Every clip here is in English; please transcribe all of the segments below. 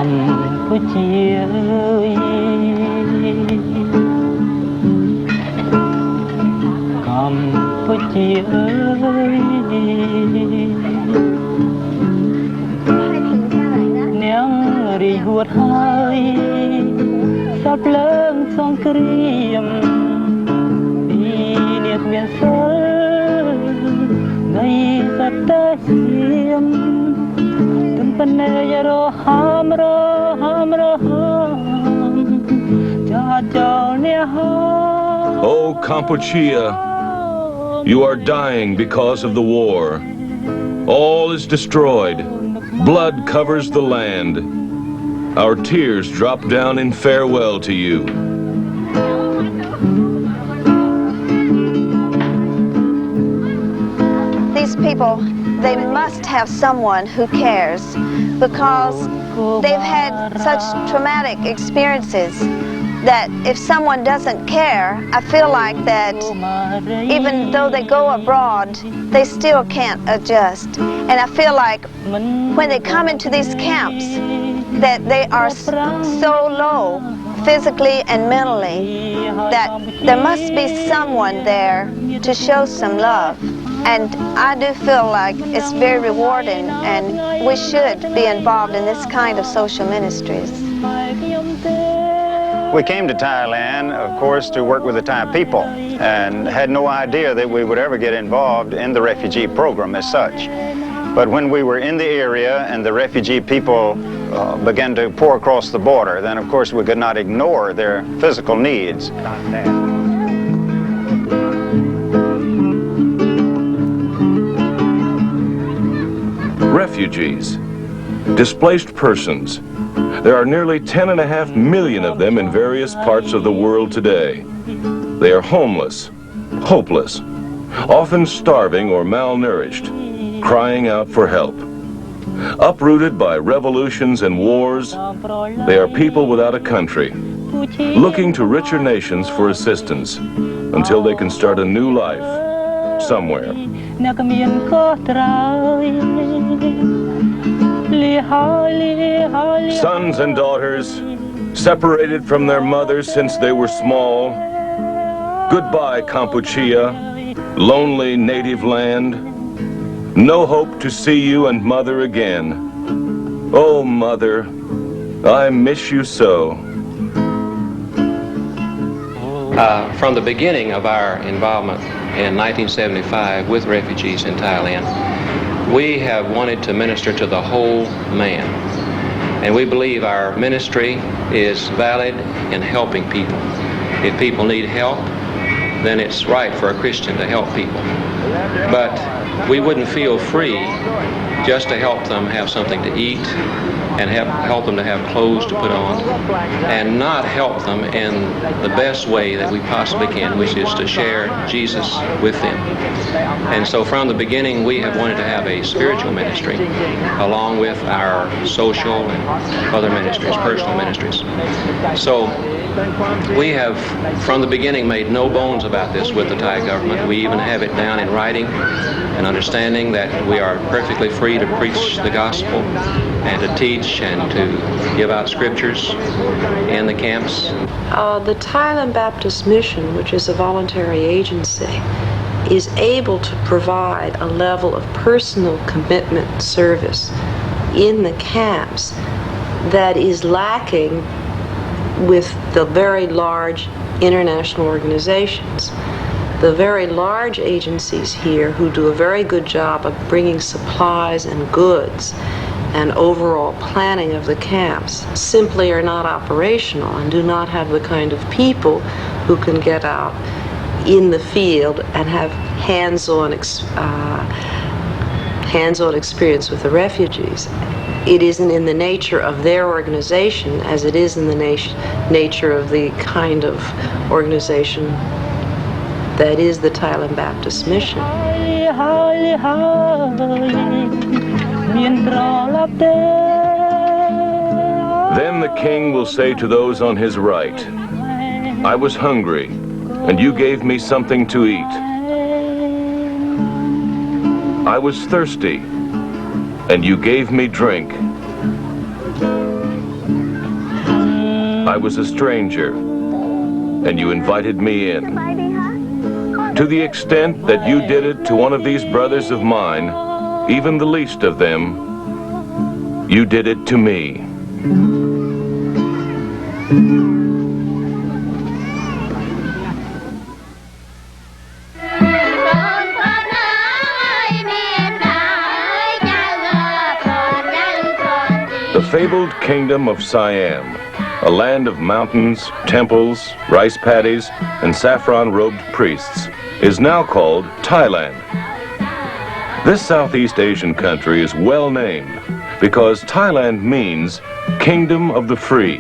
Campuchia ơi, Campuchia ơi, nắng rì huột hơi, sắp lớn song kriêm, đi niết miền sơ, ngày sắp tới xiêm, từng phần này rồi ham cha cho nia ham. Oh, Kampuchea, you are dying because of the war. All is destroyed. Blood covers the land. Our tears drop down in farewell to you. These people, they must have someone who cares, because they've had such traumatic experiences that if someone doesn't care, I feel like that even though they go abroad, they still can't adjust. And I feel like when they come into these camps, that they are so low physically and mentally, that there must be someone there to show some love. And I do feel like it's very rewarding, and we should be involved in this kind of social ministries. We came to Thailand, of course, to work with the Thai people, and had no idea that we would ever get involved in the refugee program as such. But when we were in the area and the refugee people began to pour across the border, then of course we could not ignore their physical needs. Refugees, displaced persons. There are nearly 10.5 million of them in various parts of the world today. They are homeless, hopeless, often starving or malnourished, crying out for help. Uprooted by revolutions and wars, they are people without a country, looking to richer nations for assistance until they can start a new life somewhere. Sons and daughters, separated from their mothers since they were small. Goodbye, Kampuchea, lonely native land. No hope to see you and mother again. Oh, mother, I miss you so. From the beginning of our involvement in 1975 with refugees in Thailand, we have wanted to minister to the whole man. And we believe our ministry is valid in helping people. If people need help, then it's right for a Christian to help people. But we wouldn't feel free just to help them have something to eat and help them to have clothes to put on, and not help them in the best way that we possibly can, which is to share Jesus with them. And so from the beginning, we have wanted to have a spiritual ministry along with our social and other ministries, personal ministries. So we have, from the beginning, made no bones about this with the Thai government. We even have it down in writing, and understanding that we are perfectly free to preach the gospel and to teach and to give out scriptures in the camps. The Thailand Baptist Mission, which is a voluntary agency, is able to provide a level of personal commitment service in the camps that is lacking with the very large international organizations. The very large agencies here, who do a very good job of bringing supplies and goods and overall planning of the camps, simply are not operational and do not have the kind of people who can get out in the field and have hands-on experience with the refugees. It isn't in the nature of their organization as it is in the nature of the kind of organization that is the Thailand Baptist Mission. Then the king will say to those on his right, I was hungry, and you gave me something to eat. I was thirsty, and you gave me drink. I was a stranger, and you invited me in. To the extent that you did it to one of these brothers of mine, even the least of them, you did it to me. The fabled kingdom of Siam, a land of mountains, temples, rice paddies, and saffron-robed priests, is now called Thailand. This Southeast Asian country is well named because Thailand means Kingdom of the Free.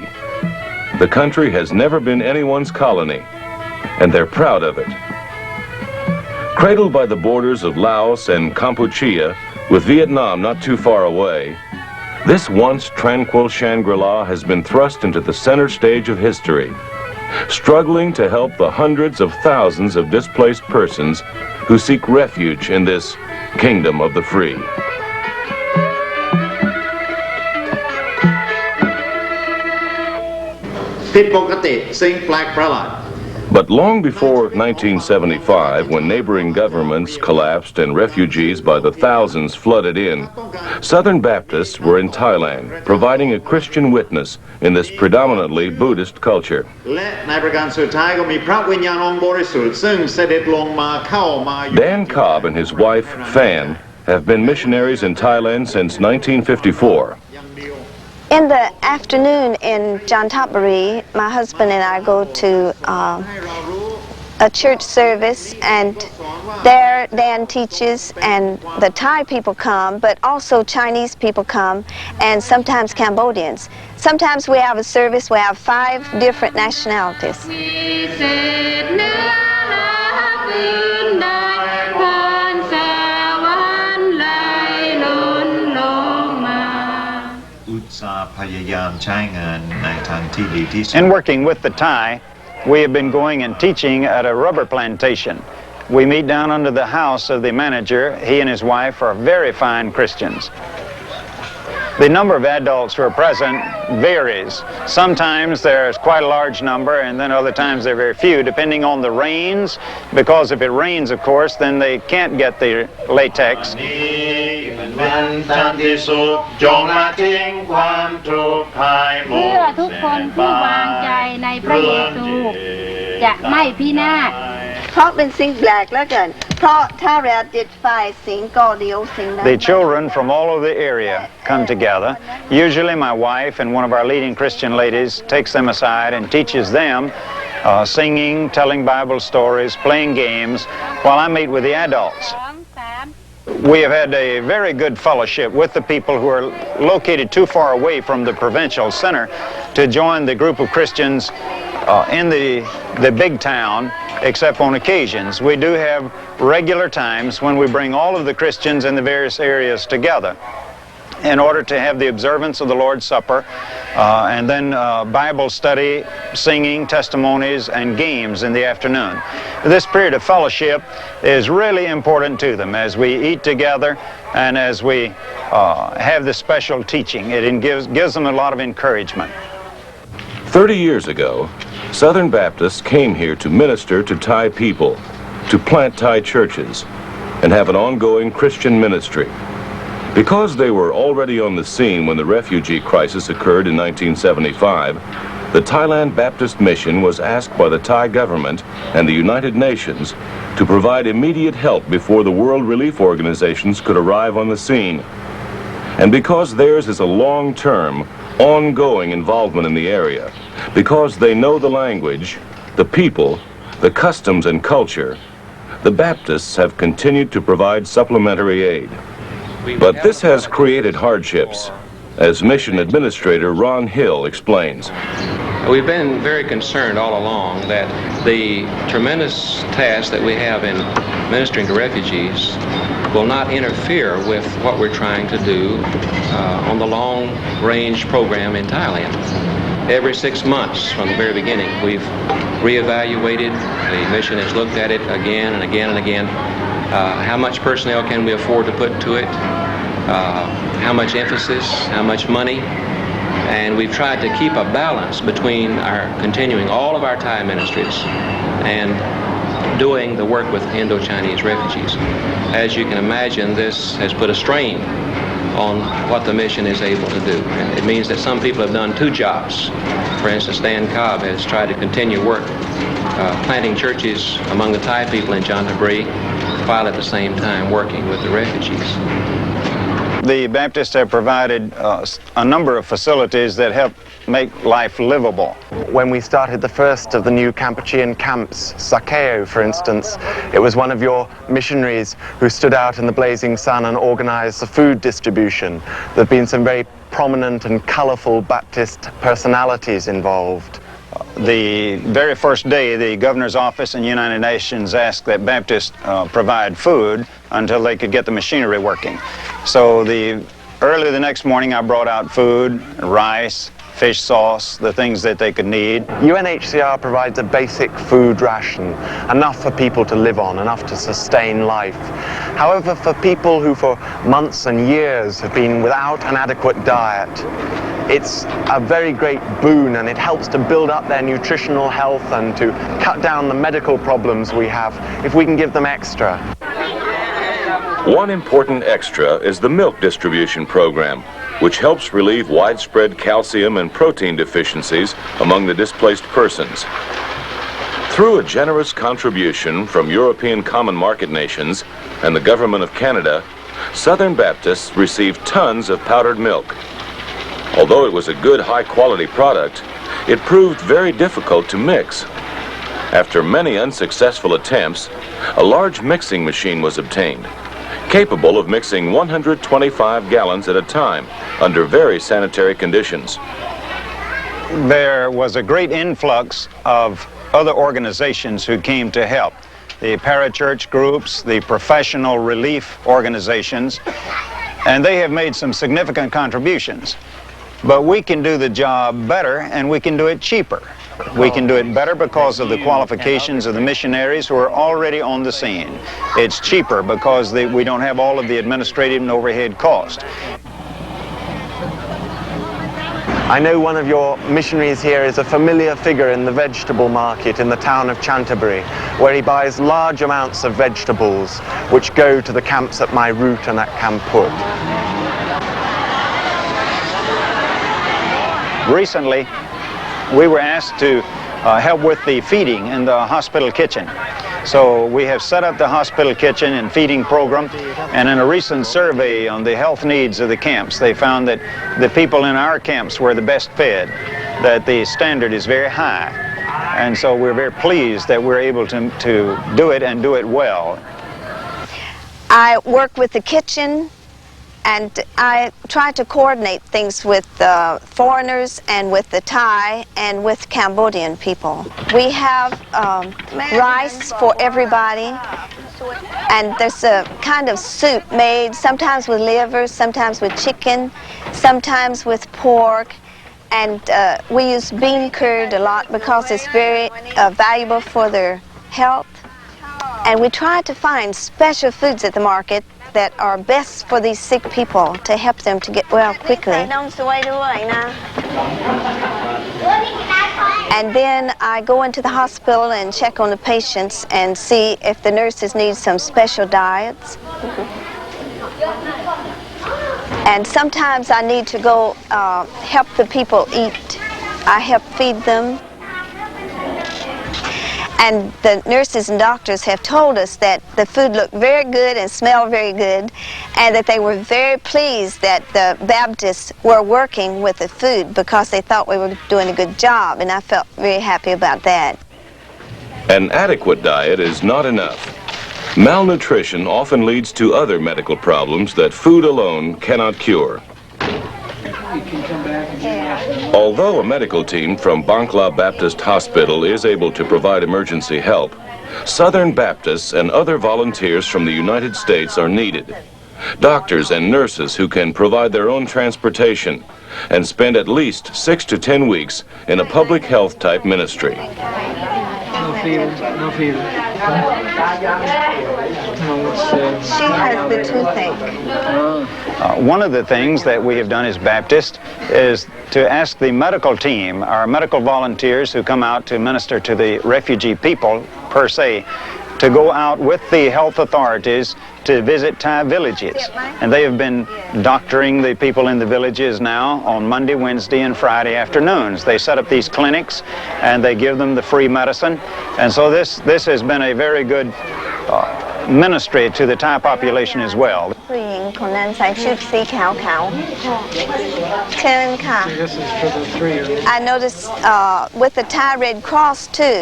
The country has never been anyone's colony, and they're proud of it. Cradled by the borders of Laos and Kampuchea, with Vietnam not too far away, this once tranquil Shangri-La has been thrust into the center stage of history, struggling to help the hundreds of thousands of displaced persons who seek refuge in this Kingdom of the Free. But long before 1975, when neighboring governments collapsed and refugees by the thousands flooded in, Southern Baptists were in Thailand, providing a Christian witness in this predominantly Buddhist culture. Dan Cobb and his wife, Fan, have been missionaries in Thailand since 1954. In the afternoon in Jantaburi, my husband and I go to a church service, and there Dan teaches, and the Thai people come, but also Chinese people come, and sometimes Cambodians. Sometimes we have a service, we have 5 different nationalities. In working with the Thai, we have been going and teaching at a rubber plantation. We meet down under the house of the manager. He and his wife are very fine Christians. The number of adults who are present varies. Sometimes there's quite a large number, and then other times there are very few, depending on the rains, because if it rains, of course, then they can't get the latex. The children from all over the area come together. Usually my wife and one of our leading Christian ladies takes them aside and teaches them singing, telling Bible stories, playing games, while I meet with the adults. We have had a very good fellowship with the people who are located too far away from the provincial center to join the group of Christians in the big town, except on occasions. We do have regular times when we bring all of the Christians in the various areas together in order to have the observance of the Lord's Supper, and then Bible study, singing, testimonies, and games in the afternoon. This period of fellowship is really important to them as we eat together and as we have this special teaching. It gives them a lot of encouragement. 30 years ago, Southern Baptists came here to minister to Thai people, to plant Thai churches, and have an ongoing Christian ministry. Because they were already on the scene when the refugee crisis occurred in 1975, the Thailand Baptist Mission was asked by the Thai government and the United Nations to provide immediate help before the world relief organizations could arrive on the scene. And because theirs is a long-term, ongoing involvement in the area, because they know the language, the people, the customs and culture, the Baptists have continued to provide supplementary aid. But this has created hardships, as Mission Administrator Ron Hill explains. We've been very concerned all along that the tremendous task that we have in ministering to refugees will not interfere with what we're trying to do on the long-range program in Thailand. Every 6 months from the very beginning, we've reevaluated. The mission has looked at it again and again and again. How much personnel can we afford to put to it? How much emphasis, how much money, And we've tried to keep a balance between our continuing all of our Thai ministries and doing the work with Indo-Chinese refugees. As you can imagine, this has put a strain on what the mission is able to do. And it means that some people have done two jobs. For instance, Dan Cobb has tried to continue work planting churches among the Thai people in Chantaburi while at the same time working with the refugees. The Baptists have provided a number of facilities that help make life livable. When we started the first of the new Kampuchean camps, Sakeo, for instance, it was one of your missionaries who stood out in the blazing sun and organized the food distribution. There have been some very prominent and colorful Baptist personalities involved. The very first day, the governor's office in the United Nations asked that Baptists provide food until they could get the machinery working. So early the next morning, I brought out food, rice, fish sauce, the things that they could need. UNHCR provides a basic food ration, enough for people to live on, enough to sustain life. However, for people who for months and years have been without an adequate diet, it's a very great boon, and it helps to build up their nutritional health and to cut down the medical problems we have if we can give them extra. One important extra is the milk distribution program, which helps relieve widespread calcium and protein deficiencies among the displaced persons. Through a generous contribution from European Common Market nations and the Government of Canada, Southern Baptists received tons of powdered milk. Although it was a good, high-quality product, it proved very difficult to mix. After many unsuccessful attempts, a large mixing machine was obtained, capable of mixing 125 gallons at a time under very sanitary conditions. There was a great influx of other organizations who came to help. The parachurch groups, the professional relief organizations, and they have made some significant contributions. But we can do the job better, and we can do it cheaper. We can do it better because of the qualifications of the missionaries who are already on the scene. It's cheaper because we don't have all of the administrative and overhead cost. I know one of your missionaries here is a familiar figure in the vegetable market in the town of Chantaburi, where he buys large amounts of vegetables which go to the camps at Mai Root and at Kamput. Recently, we were asked to help with the feeding in the hospital kitchen. So we have set up the hospital kitchen and feeding program, and in a recent survey on the health needs of the camps, they found that the people in our camps were the best fed, that the standard is very high. And so we're very pleased that we're able to do it and do it well. I work with the kitchen, and I try to coordinate things with foreigners and with the Thai and with Cambodian people. We have rice for everybody, and there's a kind of soup made sometimes with liver, sometimes with chicken, sometimes with pork, and we use bean curd a lot because it's very valuable for their health. And we try to find special foods at the market that are best for these sick people to help them to get well quickly. And then I go into the hospital and check on the patients and see if the nurses need some special diets. And sometimes I need to go help the people eat. I help feed them. And the nurses and doctors have told us that the food looked very good and smelled very good, and that they were very pleased that the Baptists were working with the food because they thought we were doing a good job, and I felt very happy about that. An adequate diet is not enough. Malnutrition often leads to other medical problems that food alone cannot cure. Although a medical team from Bangla Baptist Hospital is able to provide emergency help, Southern Baptists and other volunteers from the United States are needed. Doctors and nurses who can provide their own transportation and spend at least 6 to 10 weeks in a public health type ministry. No fever. No fever. She has the toothache. One of the things that we have done as Baptists is to ask the medical team, our medical volunteers who come out to minister to the refugee people per se, to go out with the health authorities to visit Thai villages. And they have been doctoring the people in the villages now on Monday, Wednesday, and Friday afternoons. They set up these clinics and they give them the free medicine. And so this has been a very good ministry to the Thai population as well. ผู้หญิงคนนั้นใส่ชุดสีขาวเชิญค่ะ This is for the 3. I noticed with the Thai Red Cross too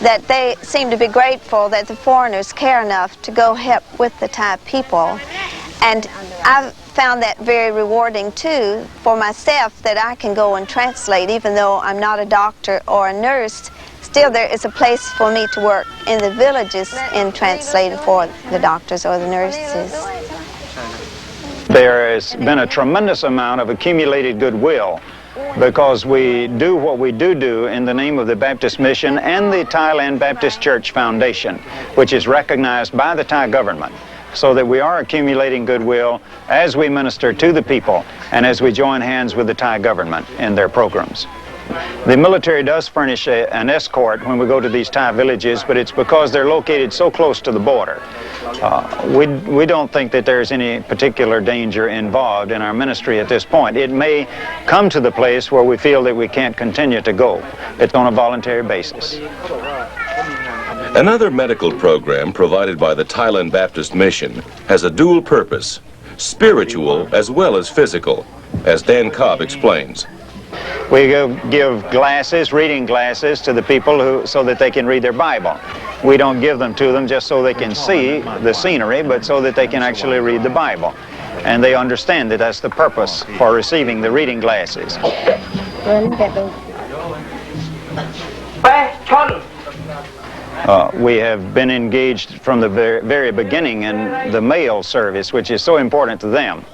that they seem to be grateful that the foreigners care enough to go help with the Thai people, and I've found that very rewarding too for myself, that I can go and translate even though I'm not a doctor or a nurse. Still, there is a place for me to work in the villages and translate for the doctors or the nurses. There has been a tremendous amount of accumulated goodwill because we do what we do in the name of the Baptist Mission and the Thailand Baptist Church Foundation, which is recognized by the Thai government, so that we are accumulating goodwill as we minister to the people and as we join hands with the Thai government in their programs. The military does furnish an escort when we go to these Thai villages, but it's because they're located so close to the border. We don't think that there's any particular danger involved in our ministry at this point. It may come to the place where we feel that we can't continue to go. It's on a voluntary basis. Another medical program provided by the Thailand Baptist Mission has a dual purpose, spiritual as well as physical, as Dan Cobb explains. We give glasses, reading glasses to the people so that they can read their Bible. We don't give them to them just so they can see the scenery, but so that they can actually read the Bible. And they understand that that's the purpose for receiving the reading glasses. We have been engaged from the very beginning in the mail service, which is so important to them.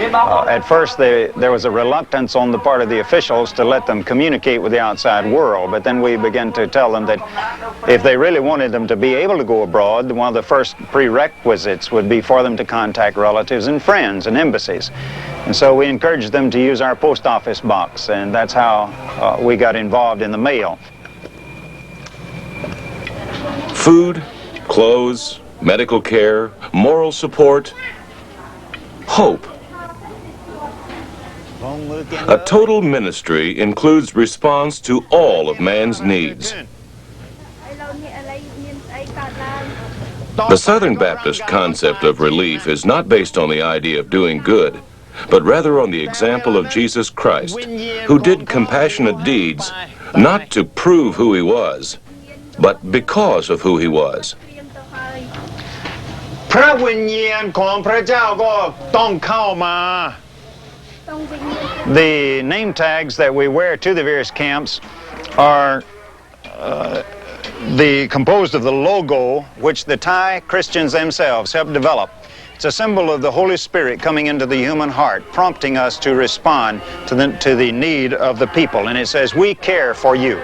At first, there was a reluctance on the part of the officials to let them communicate with the outside world, but then we began to tell them that if they really wanted them to be able to go abroad, one of the first prerequisites would be for them to contact relatives and friends and embassies. And so we encouraged them to use our post office box, and that's how we got involved in the mail. Food, clothes, medical care, moral support, hope. A total ministry includes response to all of man's needs. The Southern Baptist concept of relief is not based on the idea of doing good, but rather on the example of Jesus Christ, who did compassionate deeds not to prove who he was, but because of who he was. พระวิญญาณของพระเจ้าก็ต้องเข้ามา The name tags that we wear to the various camps are composed of the logo which the Thai Christians themselves helped develop. It's a symbol of the Holy Spirit coming into the human heart, prompting us to respond to the need of the people. And it says, "We care for you."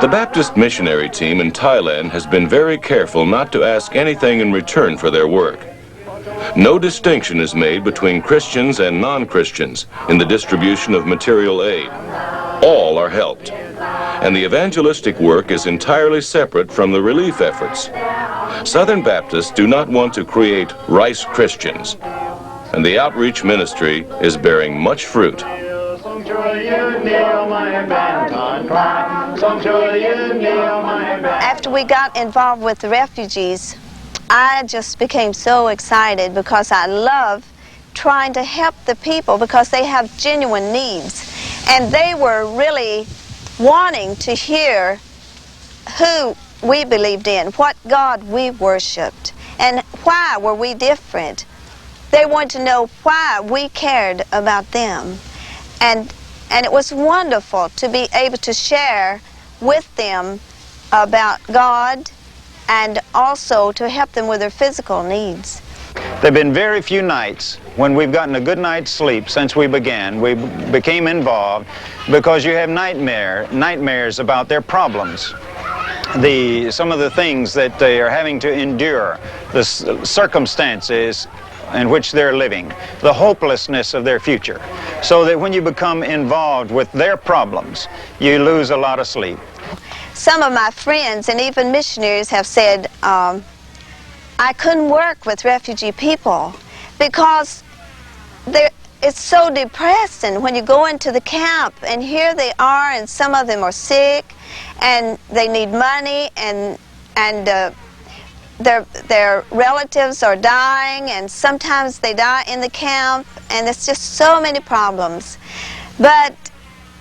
The Baptist missionary team in Thailand has been very careful not to ask anything in return for their work. No distinction is made between Christians and non-Christians in the distribution of material aid. All are helped. And the evangelistic work is entirely separate from the relief efforts. Southern Baptists do not want to create rice Christians. And the outreach ministry is bearing much fruit. After we got involved with the refugees, I just became so excited because I love trying to help the people because they have genuine needs. And they were really wanting to hear who we believed in, what God we worshiped, and why were we different. They wanted to know why we cared about them. And it was wonderful to be able to share with them about God and also to help them with their physical needs. There have been very few nights when we've gotten a good night's sleep since we began, we became involved because you have nightmares about their problems. Some of the things that they are having to endure, the circumstances in which they're living, the hopelessness of their future. So that when you become involved with their problems, you lose a lot of sleep. Some of my friends and even missionaries have said, I couldn't work with refugee people because it's so depressing when you go into the camp and here they are and some of them are sick and they need money and their relatives are dying and sometimes they die in the camp and it's just so many problems. But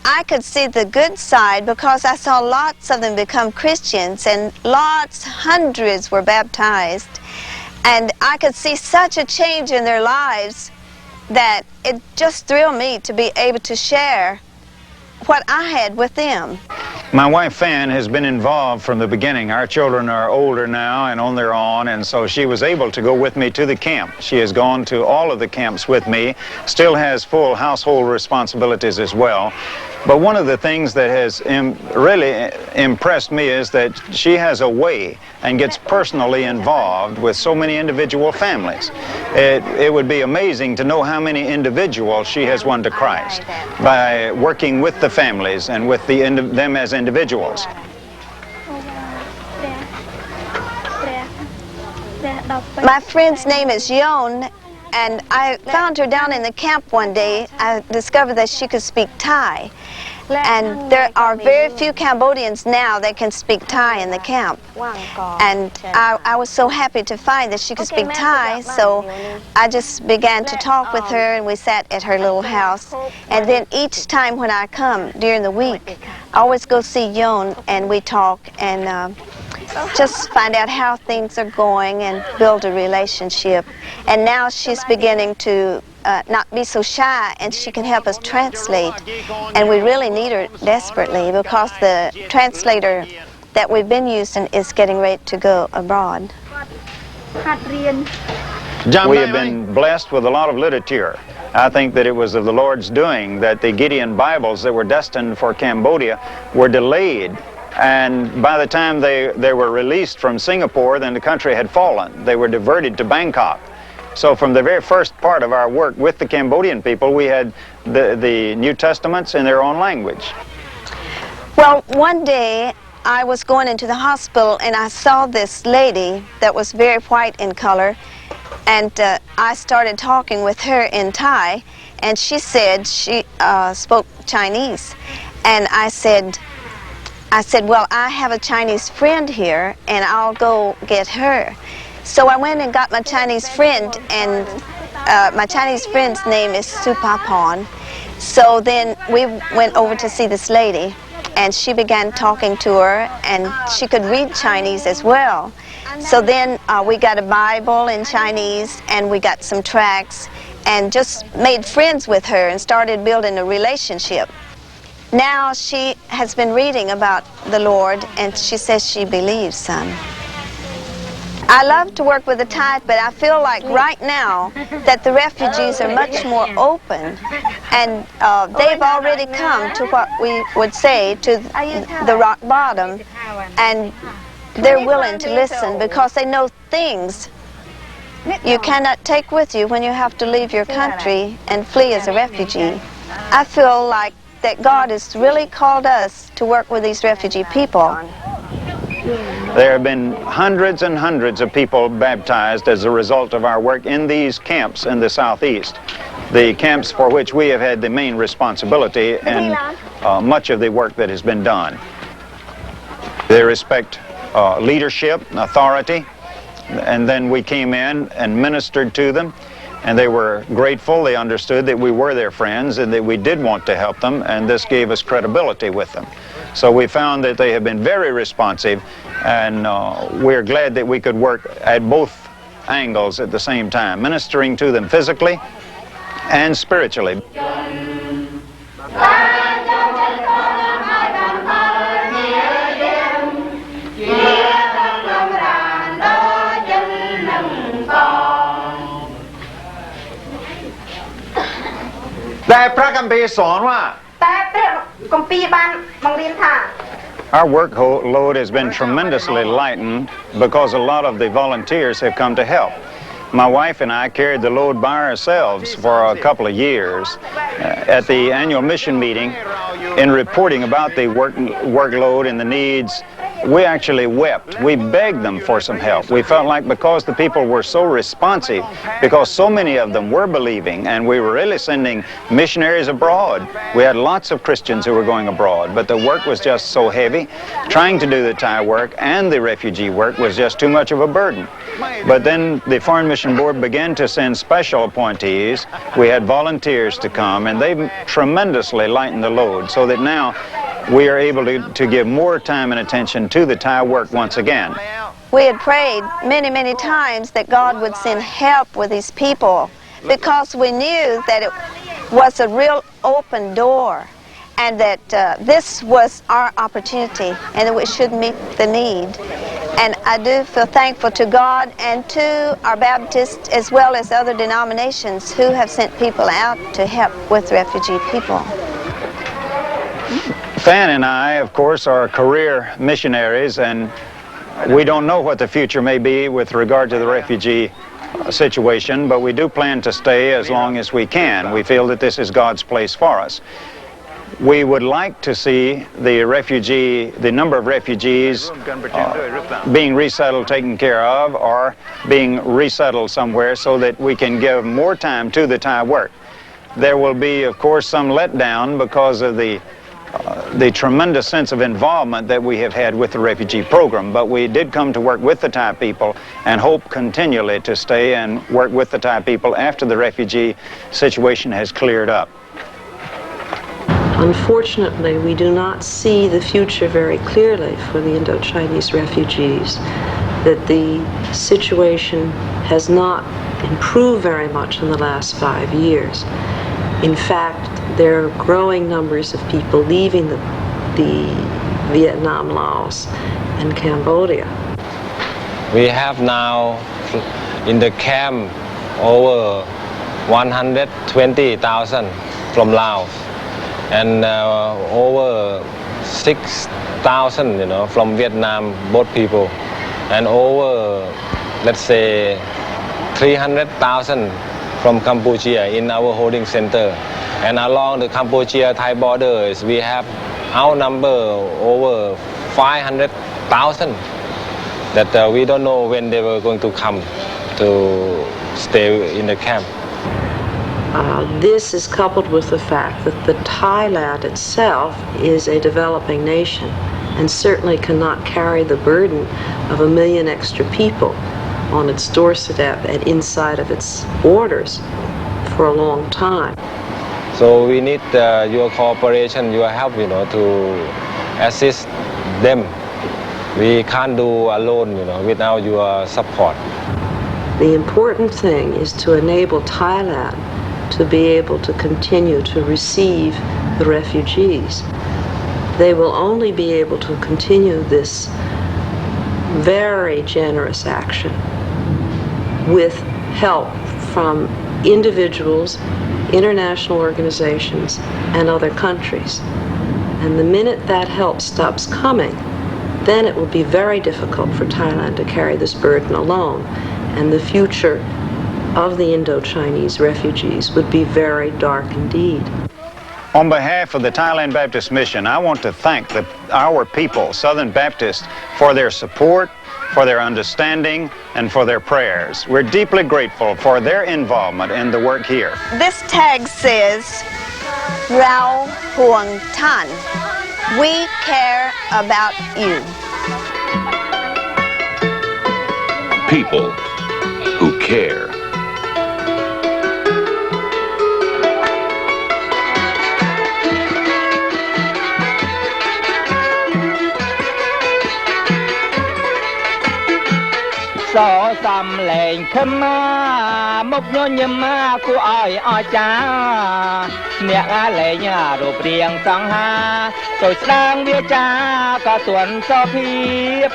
I could see the good side because I saw lots of them become Christians and hundreds were baptized. And I could see such a change in their lives that it just thrilled me to be able to share what I had with them. My wife Fan has been involved from the beginning. Our children are older now and on their own, and so she was able to go with me to the camp. She has gone to all of the camps with me, still has full household responsibilities as well. But one of the things that has really impressed me is that she has a way and gets personally involved with so many individual families. It would be amazing to know how many individuals she has won to Christ by working with the families and with them as individuals. My friend's name is Yon, and I found her down in the camp one day. I discovered that she could speak Thai. And there are very few Cambodians now that can speak Thai in the camp. And I was so happy to find that she could speak Thai, so I just began to talk with her and we sat at her little house. And then each time when I come during the week, I always go see Yon and we talk and just find out how things are going and build a relationship. And now she's beginning to not be so shy, and she can help us translate. And we really need her desperately because the translator that we've been using is getting ready to go abroad. We have been blessed with a lot of literature. I think that it was of the Lord's doing that the Gideon Bibles that were destined for Cambodia were delayed. And by the time they were released from Singapore, then the country had fallen. They were diverted to Bangkok. So from the very first part of our work with the Cambodian people, we had the New Testaments in their own language. Well, one day I was going into the hospital and I saw this lady that was very white in color, and I started talking with her in Thai, and she said she spoke Chinese. And I said, well, I have a Chinese friend here and I'll go get her. So I went and got my Chinese friend, and my Chinese friend's name is Supapon. So then we went over to see this lady, and she began talking to her, and she could read Chinese as well. So then we got a Bible in Chinese, and we got some tracts, and just made friends with her and started building a relationship. Now she has been reading about the Lord, and she says she believes, son. I love to work with the Thai, but I feel like right now that the refugees are much more open, and they've already come to what we would say to the rock bottom, and they're willing to listen because they know things you cannot take with you when you have to leave your country and flee as a refugee. I feel like that God has really called us to work with these refugee people. There have been hundreds and hundreds of people baptized as a result of our work in these camps in the southeast, the camps for which we have had the main responsibility and much of the work that has been done. They respect leadership, authority, and then we came in and ministered to them, and they were grateful. They understood that we were their friends and that we did want to help them, and this gave us credibility with them. So we found that they have been very responsive, and we're glad that we could work at both angles at the same time, ministering to them physically and spiritually. แต่พระคัมภีร์สอนว่า Our workload has been tremendously lightened because a lot of the volunteers have come to help. My wife and I carried the load by ourselves for a couple of years. At the annual mission meeting, in reporting about the workload and the needs, we actually wept. We begged them for some help. We felt like because the people were so responsive, because so many of them were believing, and we were really sending missionaries abroad. We had lots of Christians who were going abroad, but the work was just so heavy. Trying to do the Thai work and the refugee work was just too much of a burden. But then the Foreign Mission Board began to send special appointees. We had volunteers to come, and they tremendously lightened the load so that now we are able to give more time and attention to the Thai work once again. We had prayed many, many times that God would send help with these people because we knew that it was a real open door and that this was our opportunity and that we should meet the need. And I do feel thankful to God and to our Baptists as well as other denominations who have sent people out to help with refugee people. Fan and I, of course, are career missionaries, and we don't know what the future may be with regard to the refugee situation, but we do plan to stay as long as we can. We feel that this is God's place for us. We would like to see the number of refugees being resettled, taken care of, or being resettled somewhere so that we can give more time to the Thai work. There will be, of course, some letdown because of the tremendous sense of involvement that we have had with the refugee program, but we did come to work with the Thai people and hope continually to stay and work with the Thai people after the refugee situation has cleared up. Unfortunately, we do not see the future very clearly for the Indo-Chinese refugees, that the situation has not improved very much in the last 5 years. In fact, there are growing numbers of people leaving the Vietnam, Laos, and Cambodia. We have now in the camp over 120,000 from Laos and over 6,000, from Vietnam, both people, and over, let's say, 300,000 from Cambodia in our holding center. And along the Cambodia-Thai borders, we have outnumber over 500,000 that we don't know when they were going to come to stay in the camp. This is coupled with the fact that the Thailand itself is a developing nation and certainly cannot carry the burden of 1 million extra people on its doorstep and inside of its borders for a long time. So we need your cooperation, your help, to assist them. We can't do alone, without your support. The important thing is to enable Thailand to be able to continue to receive the refugees. They will only be able to continue this very generous action with help from individuals, international organizations, and other countries. And the minute that help stops coming, then it will be very difficult for Thailand to carry this burden alone, and the future of the Indo-Chinese refugees would be very dark indeed. On behalf of the Thailand Baptist Mission, I want to thank our people, Southern Baptists, for their support, for their understanding, and for their prayers. We're deeply grateful for their involvement in the work here. This tag says, Rao Huang Tan. We care about you. People who care. So some lệnh khâm mốc nhô nhâm của oi cha miệng lệnh rụp riêng sang ha rồi sang bia cha cả tuần so phiếp